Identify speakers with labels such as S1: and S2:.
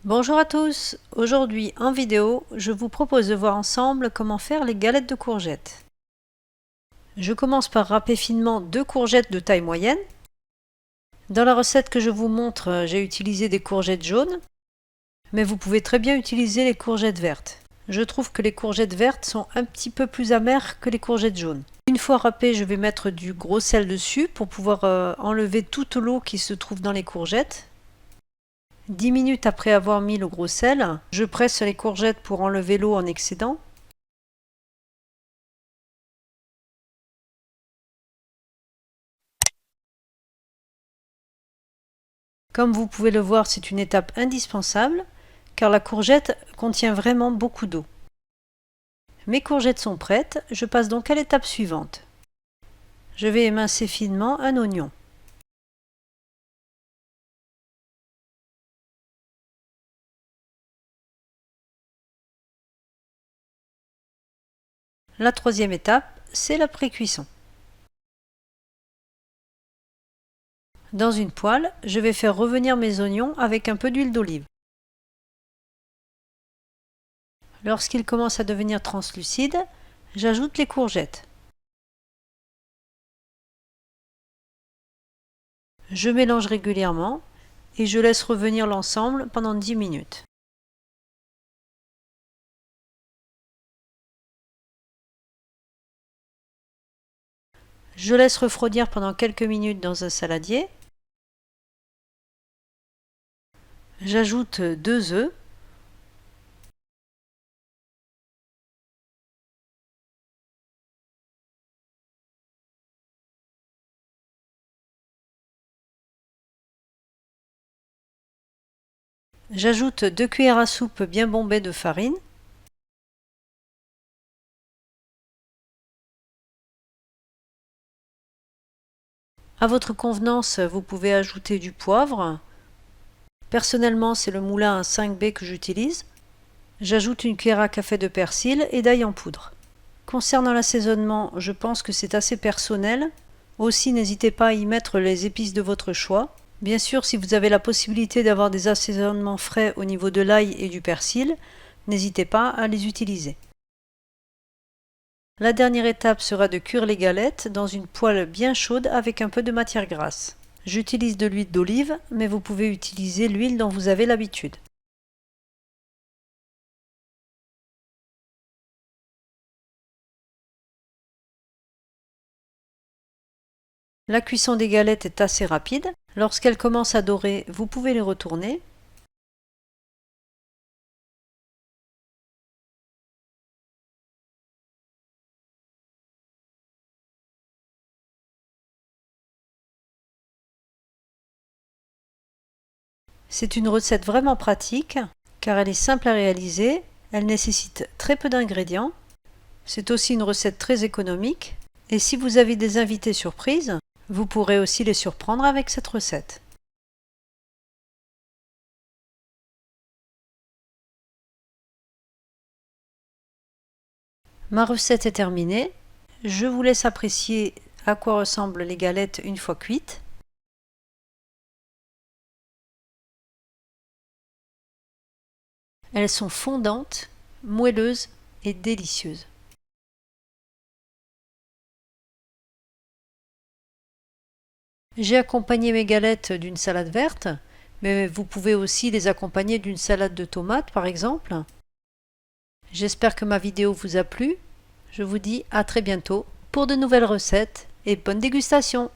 S1: Bonjour à tous, aujourd'hui en vidéo, je vous propose de voir ensemble comment faire les galettes de courgettes. Je commence par râper finement 2 courgettes de taille moyenne. Dans la recette que je vous montre, j'ai utilisé des courgettes jaunes, mais vous pouvez très bien utiliser les courgettes vertes. Je trouve que les courgettes vertes sont un petit peu plus amères que les courgettes jaunes. Une fois râpées, je vais mettre du gros sel dessus pour pouvoir enlever toute l'eau qui se trouve dans les courgettes. 10 minutes après avoir mis le gros sel, je presse les courgettes pour enlever l'eau en excédent. Comme vous pouvez le voir, c'est une étape indispensable, car la courgette contient vraiment beaucoup d'eau. Mes courgettes sont prêtes, je passe donc à l'étape suivante. Je vais émincer finement un oignon. La troisième étape, c'est la pré-cuisson. Dans une poêle, je vais faire revenir mes oignons avec un peu d'huile d'olive. Lorsqu'ils commencent à devenir translucides, j'ajoute les courgettes. Je mélange régulièrement et je laisse revenir l'ensemble pendant 10 minutes. Je laisse refroidir pendant quelques minutes dans un saladier. J'ajoute 2 œufs. J'ajoute 2 cuillères à soupe bien bombées de farine. À votre convenance, vous pouvez ajouter du poivre. Personnellement, c'est le moulin à 5B que j'utilise. J'ajoute une cuillère à café de persil et d'ail en poudre. Concernant l'assaisonnement, je pense que c'est assez personnel. Aussi, n'hésitez pas à y mettre les épices de votre choix. Bien sûr, si vous avez la possibilité d'avoir des assaisonnements frais au niveau de l'ail et du persil, n'hésitez pas à les utiliser. La dernière étape sera de cuire les galettes dans une poêle bien chaude avec un peu de matière grasse. J'utilise de l'huile d'olive, mais vous pouvez utiliser l'huile dont vous avez l'habitude. La cuisson des galettes est assez rapide. Lorsqu'elles commencent à dorer, vous pouvez les retourner. C'est une recette vraiment pratique, car elle est simple à réaliser, elle nécessite très peu d'ingrédients. C'est aussi une recette très économique, et si vous avez des invités surprises, vous pourrez aussi les surprendre avec cette recette. Ma recette est terminée. Je vous laisse apprécier à quoi ressemblent les galettes une fois cuites. Elles sont fondantes, moelleuses et délicieuses. J'ai accompagné mes galettes d'une salade verte, mais vous pouvez aussi les accompagner d'une salade de tomates par exemple. J'espère que ma vidéo vous a plu. Je vous dis à très bientôt pour de nouvelles recettes et bonne dégustation!